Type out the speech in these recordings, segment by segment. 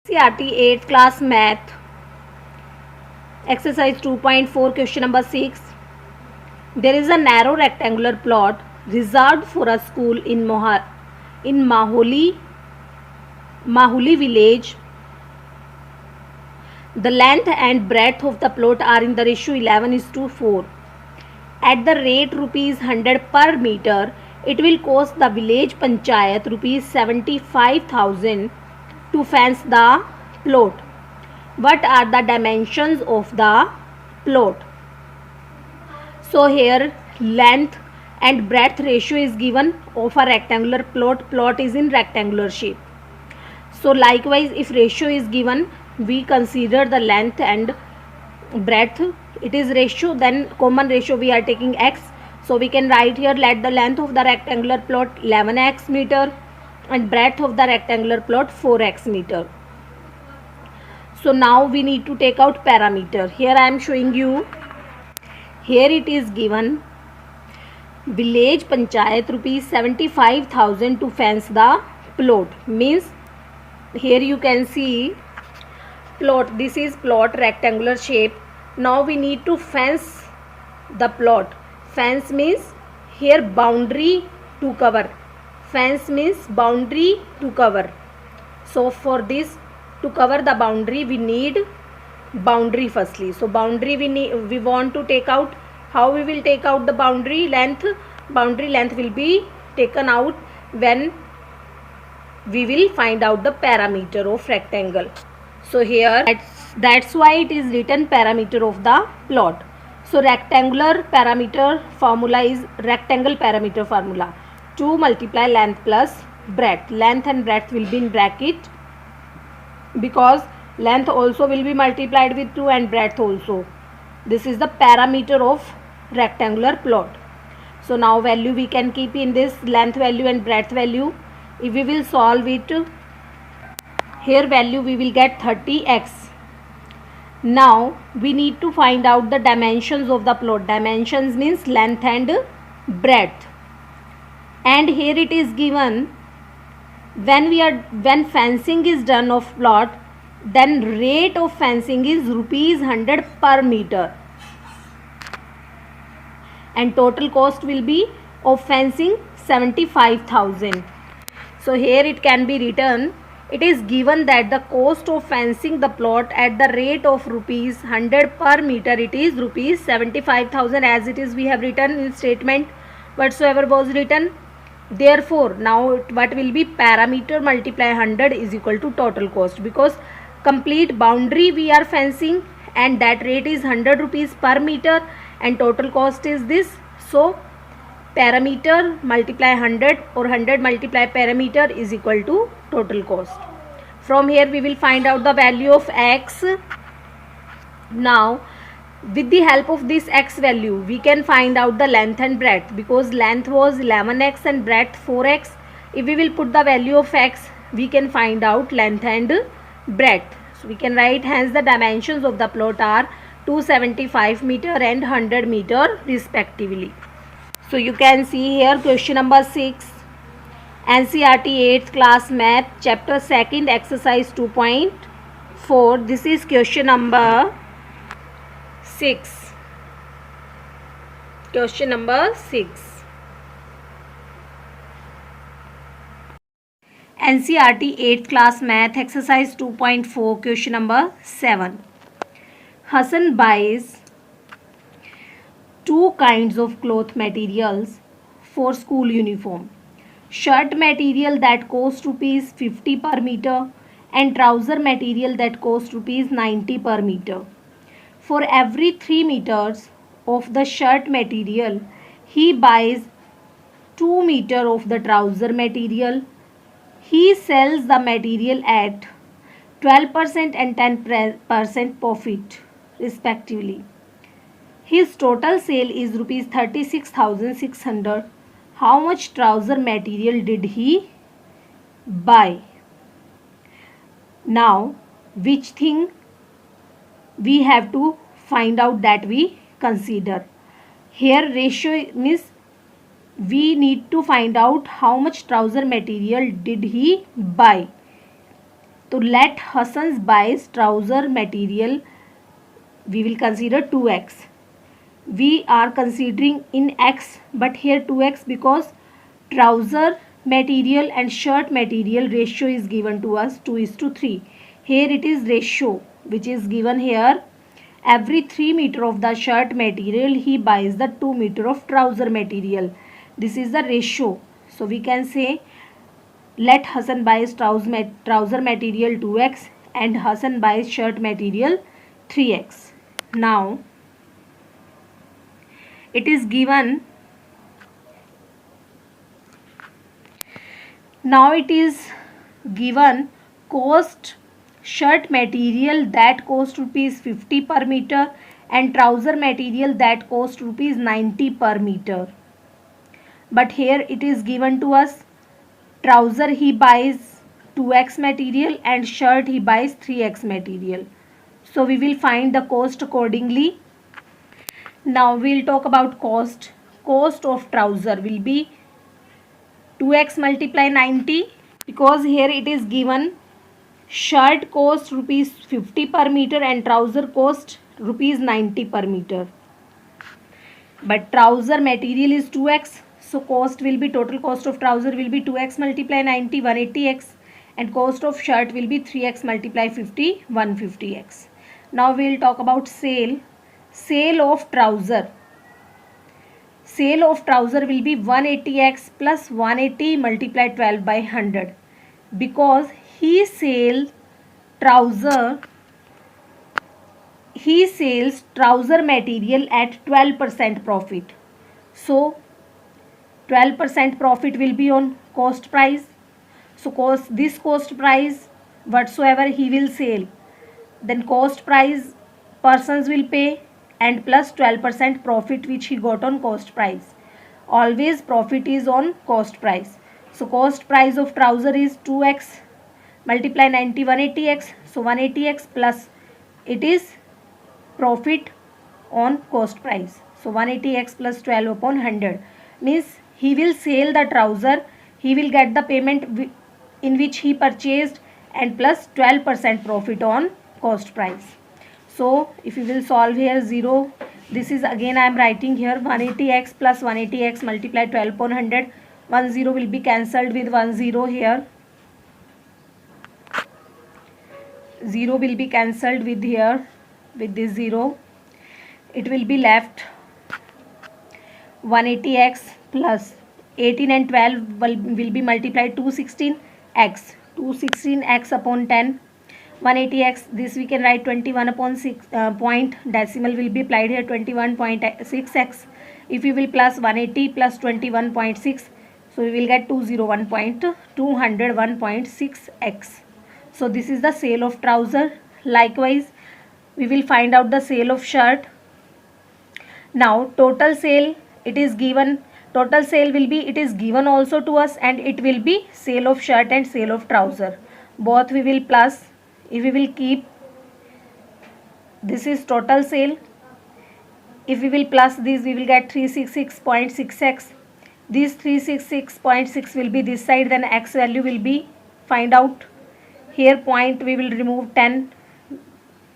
CRT 8th class math exercise 2.4 question number 6. There is a narrow rectangular plot reserved for a school in Mahuli village. The length and breadth of the plot are in the ratio 11:4. At the rate rupees 100 per meter, it will cost the village panchayat rupees 75,000 to fence the plot. What are the dimensions of the plot? So here length and breadth ratio is given of a rectangular plot. Plot is in rectangular shape. So likewise, if ratio is given, we consider the length and breadth. It is ratio, then common ratio we are taking x. So we can write here, let the length of the rectangular plot 11x meter and breadth of the rectangular plot 4x meter. So now we need to take out parameter. Here I am showing you. Here it is given village panchayat rupees 75,000 to fence the plot. Means here you can see plot. This is plot, rectangular shape. Now we need to fence the plot. Fence means here boundary to cover. Fence means boundary to cover. So for this, to cover the boundary, we need boundary firstly. So boundary we want to take out. How we will take out the boundary length? Boundary length will be taken out when we will find out the parameter of rectangle. So here that's why it is written parameter of the plot. So rectangular parameter formula is rectangle parameter formula 2 multiply length plus breadth. Length and breadth will be in bracket because length also will be multiplied with 2 and breadth also. This is the parameter of rectangular plot. So now value we can keep in this, length value and breadth value. If we will solve it, here value we will get 30x. Now we need to find out the dimensions of the plot. Dimensions means length and breadth. And here it is given, when fencing is done of plot, then rate of fencing is rupees 100 per meter and total cost will be of fencing 75,000. So here it can be written, it is given that the cost of fencing the plot at the rate of rupees 100 per meter, it is rupees 75,000 as it is we have written in statement whatsoever was written. Therefore now what will be parameter multiply 100 is equal to total cost, because complete boundary we are fencing and that rate is 100 rupees per meter and total cost is this. So parameter multiply 100 or 100 multiply parameter is equal to total cost. From here we will find out the value of x. Now with the help of this x value we can find out the length and breadth, because length was 11x and breadth 4x. If we will put the value of x, we can find out length and breadth. So we can write, hence the dimensions of the plot are 275 meter and 100 meter respectively. So you can see here question number 6, NCERT 8th class math chapter 2nd exercise 2.4. This is question number 6. Question number 6. NCERT 8th class math exercise 2.4 question number 7. Hassan buys 2 kinds of cloth materials for school uniform. Shirt material that cost rupees 50 per meter and trouser material that cost rupees 90 per meter. For every 3 meters of the shirt material, he buys 2 meter of the trouser material. He sells the material at 12% and 10% profit respectively. His total sale is rupees 36,600. How much trouser material did he buy? Now which thing we have to find out, that we consider. Here ratio means we need to find out how much trouser material did he buy. तो let Hassan buys trouser material, we will consider 2x. We are considering in x, but here 2x because trouser material and shirt material ratio is given to us 2:3. Here it is ratio which is given here. Every 3 meter of the shirt material he buys the 2 meter of trouser material. This is the ratio. So we can say let Hassan buys trouser material 2x and Hassan buys shirt material 3x. Now it is given, cost shirt material that cost rupees 50 per meter and trouser material that cost rupees 90 per meter. But here it is given to us trouser he buys 2x material and shirt he buys 3x material. So we will find the cost accordingly. Now we will talk about cost. Cost of trouser will be 2x multiply 90, because here it is given shirt cost rupees 50 per meter and trouser cost rupees 90 per meter. But trouser material is 2x, so cost will be, total cost of trouser will be 2x multiply 90, 180x, and cost of shirt will be 3x multiply 50, 150x. Now we will talk about sale. Sale of trouser. Sale of trouser will be 180x plus 180 multiplied 12 by 100, because he sells trouser material at 12% profit. So 12% profit will be on cost price. So this cost price whatsoever he will sell, then cost price persons will pay and plus 12% profit which he got on cost price. Always profit is on cost price. So cost price of trouser is 2x multiply 90, 180x. So 180x plus it is profit on cost price. So 180x plus 12 upon 100 means he will sell the trouser, he will get the payment in which he purchased and plus 12% profit on cost price. So if you will solve here 0, this is again I am writing here 180x plus 180x multiply 12 upon 100. 1 0 will be cancelled with 1 0 here. 0 will be cancelled with here with this 0. It will be left 180x plus 18 and 12 will be multiplied 216x. 216x upon 10. 180x, this we can write 21 upon 6 point, decimal will be applied here 21.6x. If you will plus 180 plus 21.6, so we will get 201.6x. So this is the sale of trouser. Likewise we will find out the sale of shirt. Now total sale, it is given, total sale will be, it is given also to us, and it will be sale of shirt and sale of trouser. Both we will plus. If we will keep, this is total sale. If we will plus this, we will get 366.6x. This 366.6 will be this side, then x value will be find out. Here point we will remove 10,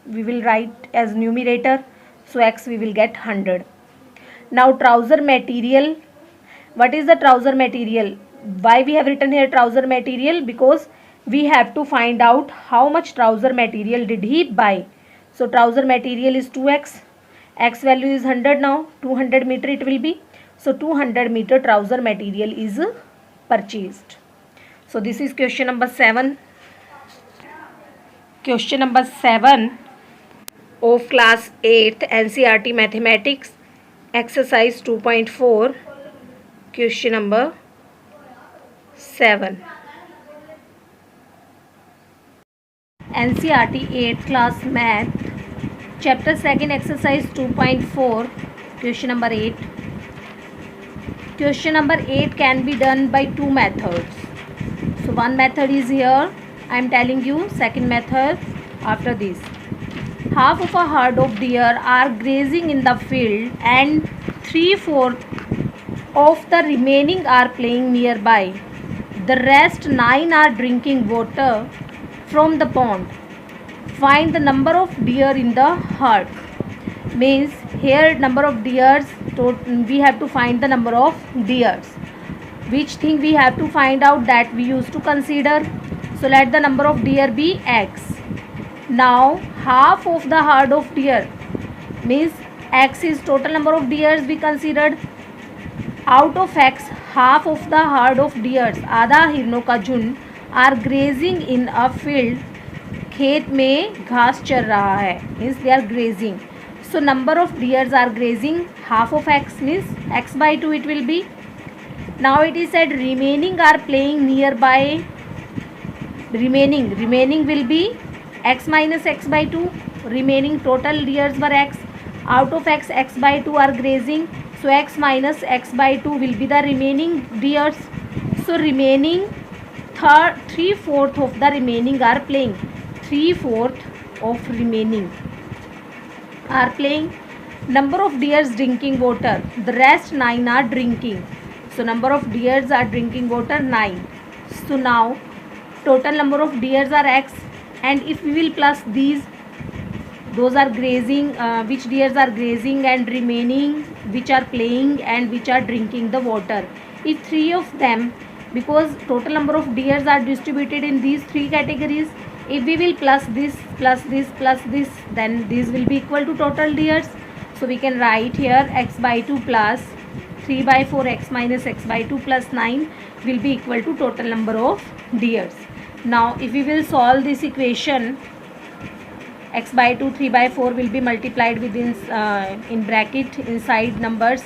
we will write as numerator, so x we will get 100. Now trouser material. What is the trouser material? Why we have written here trouser material? Because we have to find out how much trouser material did he buy. So trouser material is 2x, x value is 100 now, 200 meter it will be. So 200 meter trouser material is purchased. So this is question number 7. Question number 7 of class 8th NCERT Mathematics, exercise 2.4, question number 7. NCERT 8th class math, chapter 2nd, exercise 2.4, question number 8. Question number 8 can be done by two methods. So one method is here, I am telling you. Second method after this. Half of a herd of deer are grazing in the field and 3/4 of the remaining are playing nearby. The rest 9 are drinking water from the pond. Find the number of deer in the herd. Means here number of deers, we have to find the number of deers. Which thing we have to find out, that we used to consider. So let the number of deer be x. Now half of the herd of deer, means x is total number of deers we considered. Out of x, half of the herd of deers, आधा हिरणों का झुंड, are grazing in a field, खेत में घास चर रहा है, means they are grazing. So number of deers are grazing, half of x means x by 2 it will be. Now it is said remaining are playing nearby. Remaining will be x minus x by 2. Remaining total deers were x. Out of x, x by 2 are grazing. So x minus x by 2 will be the remaining deers. So remaining 3/4 of the remaining are playing. 3/4 of remaining are playing. Number of deers drinking water. The rest 9 are drinking. So number of deers are drinking water 9. So now total number of deers are x, and if we will plus these, those are grazing, which deers are grazing, and remaining which are playing and which are drinking the water. If 3 of them, because total number of deers are distributed in these 3 categories, if we will plus this plus this plus this, then this will be equal to total deers. So we can write here x by 2 plus 3 by 4 x minus x by 2 plus 9 will be equal to total number of deers. Now if we will solve this equation, x by 2 3 by 4 will be multiplied within in bracket inside numbers.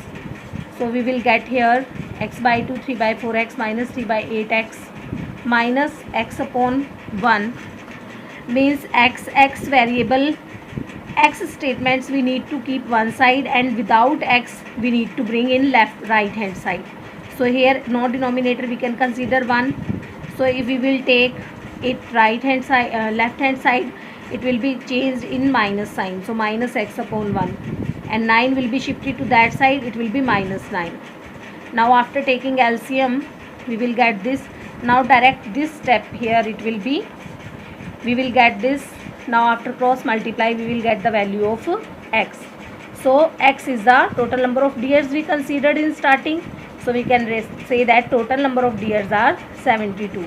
So we will get here x by 2 3 by 4x minus 3 by 8x minus x upon 1, means x variable, x statements we need to keep one side, and without x we need to bring in right hand side. So here no denominator we can consider 1. So if we will take it right hand side, left hand side, it will be changed in minus sign. So minus x upon 1, and 9 will be shifted to that side, it will be minus 9. Now after taking LCM we will get this. Now direct this step here, it will be, we will get this. Now after cross multiply we will get the value of x. So x is the total number of deers we considered in starting. So we can say that total number of deers are 72.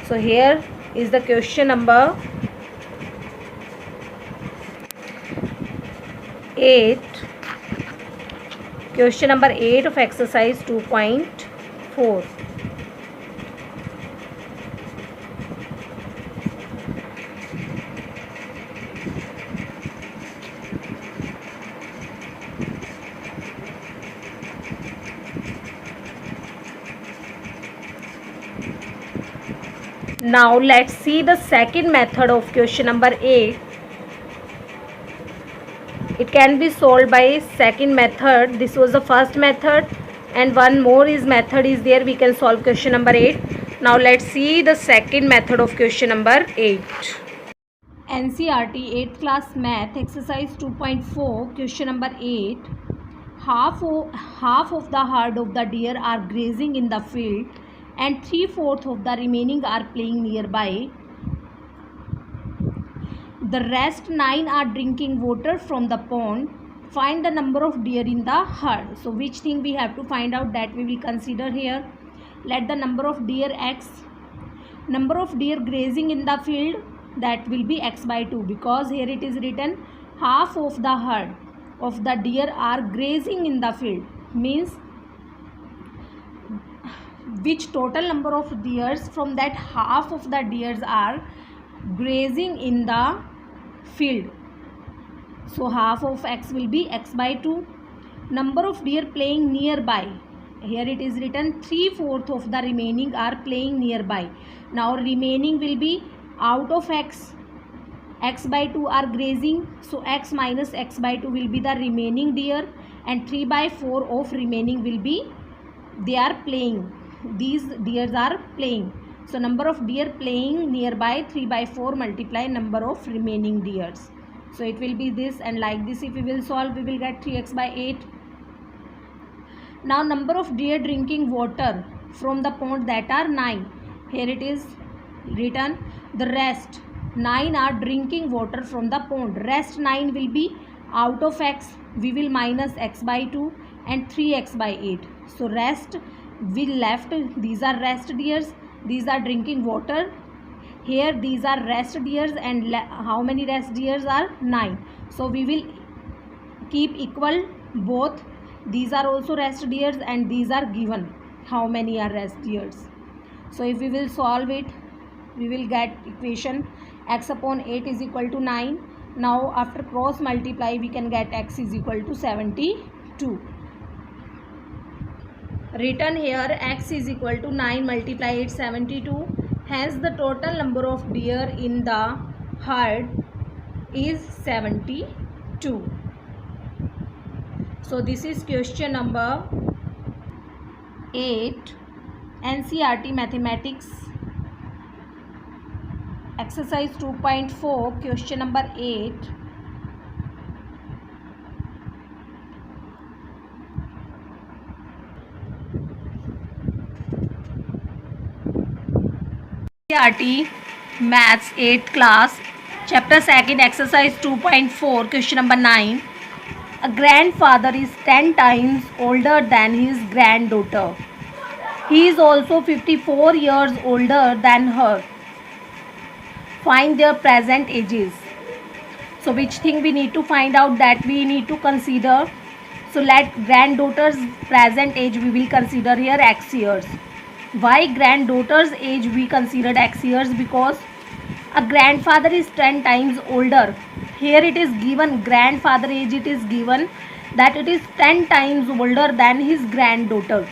So here is the question number 8. Question number 8 of exercise 2.4. Now let's see the second method of question number 8. It can be solved by second method. This was the first method, and one more method is there. We can solve question number 8. Now let's see the second method of question number 8. NCERT 8th class math exercise 2.4 question number 8. Half of the herd of the deer are grazing in the field, and 3/4 of the remaining are playing nearby. The rest 9 are drinking water from the pond. Find the number of deer in the herd. So which thing we have to find out, that we will consider here. Let the number of deer x, number of deer grazing in the field, that will be x by 2, because here it is written half of the herd of the deer are grazing in the field, means which total number of deers from that half of the deers are grazing in the field. So half of x will be x by 2. Number of deer playing nearby, here it is written 3/4 of the remaining are playing nearby. Now remaining will be out of x, x by 2 are grazing, so x minus x by 2 will be the remaining deer, and 3 by 4 of remaining will be, they are playing, these deers are playing. So number of deer playing nearby 3 by 4 multiply number of remaining deers. So it will be this, and like this if we will solve we will get 3x by 8. Now number of deer drinking water from the pond, that are 9. Here it is written the rest. 9 are drinking water from the pond. Rest 9 will be out of x. We will minus x by 2 and 3x by 8. So rest will left. These are rest deers. These are drinking water. Here these are rest deers, and how many rest deers are 9. So we will keep equal both. These are also rest deers and these are given how many are rest deers. So if we will solve it, we will get equation x upon 8 is equal to 9. Now after cross multiply we can get x is equal to 72. Written here x is equal to 9 multiply 8 72. Hence the total number of deer in the herd is 72. So this is question number 8, NCERT Mathematics, exercise 2.4, question number 8. NCERT Maths 8 class, chapter 2, exercise 2.4, question number 9. A grandfather is 10 times older than his granddaughter. He is also 54 years older than her. Find their present ages. So which thing we need to find out? That we need to consider. So let granddaughter's present age we will consider here x years. Why granddaughter's age we considered x years? Because a grandfather is 10 times older. Here it is given grandfather age, it is given that it is 10 times older than his granddaughter.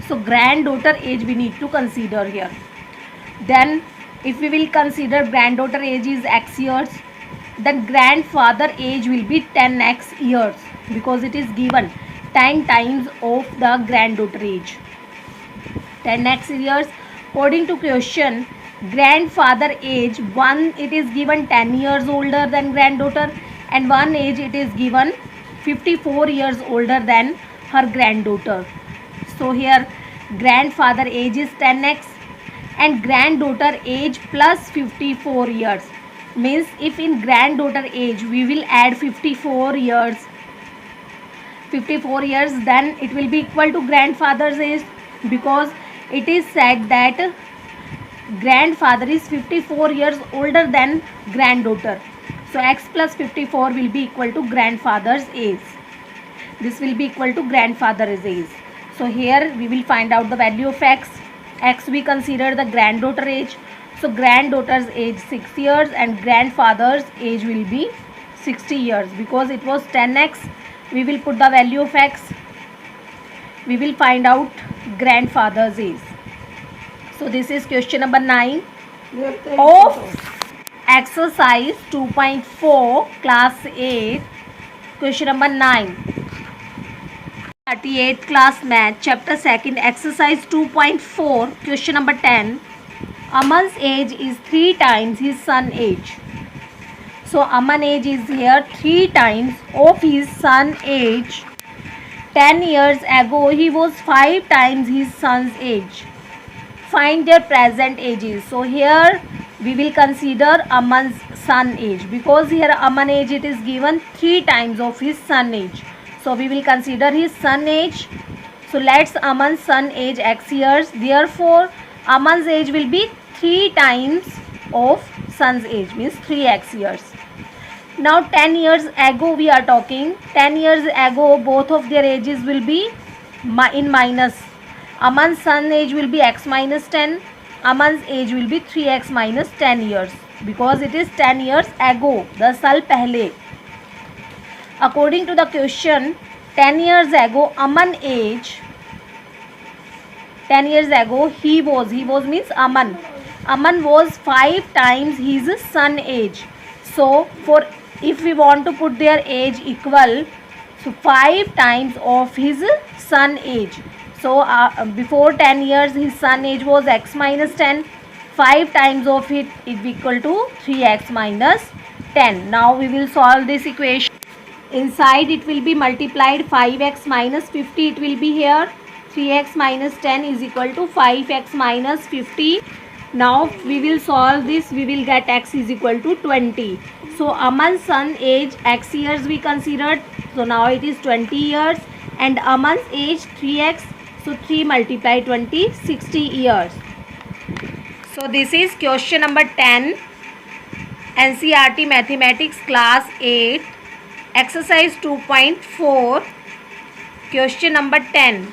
So granddaughter age we need to consider here. Then if we will consider granddaughter age is x years, then grandfather age will be 10x years, because it is given 10 times of the granddaughter age. 10x years. According to question, grandfather age, one it is given 10 years older than granddaughter, and one age it is given 54 years older than her granddaughter. So here grandfather age is 10x and granddaughter age plus 54 years. Means if in granddaughter age we will add 54 years, then it will be equal to grandfather's age, because it is said that grandfather is 54 years older than granddaughter. So x plus 54 will be equal to grandfather's age. This will be equal to grandfather's age. So here we will find out the value of x. X we consider the granddaughter age. So granddaughter's age 6 years and grandfather's age will be 60 years. Because it was 10x, we will put the value of x. We will find out grandfather's age. So this is question number 9 of exercise 2.4 class 8, question number 9. 38 class math, chapter 2, exercise 2.4, question number 10. Aman's age is 3 times his son's age. So Aman age is here 3 times of his son's age. 10 years ago he was 5 times his son's age. Find their present ages. So here we will consider Aman's son age, because here Aman age it is given 3 times of his son age. So we will consider his son age. So let's Aman's son age x years. Therefore Aman's age will be 3 times of son's age, means 3x years. Now 10 years ago we are talking. 10 years ago both of their ages will be in minus. Aman's son age will be x minus 10. Aman's age will be 3x minus 10 years, because it is 10 years ago, 10 साल पहले. According to the question, 10 years ago Aman age, 10 years ago he was means Aman was 5 times his son age. So for if we want to put their age equal, so 5 times of his son age. So before 10 years his son age was x minus 10. 5 times of it is equal to 3x minus 10. Now we will solve this equation. Inside it will be multiplied 5x minus 50. It will be here 3x minus 10 is equal to 5x minus 50. Now we will solve this. We will get x is equal to 20. So Aman's son age x years we considered. So now it is 20 years, and Aman's age 3x. So 3 multiply 20, 60 years. So this is question number 10. NCERT Mathematics Class 8, Exercise 2.4, question number 10.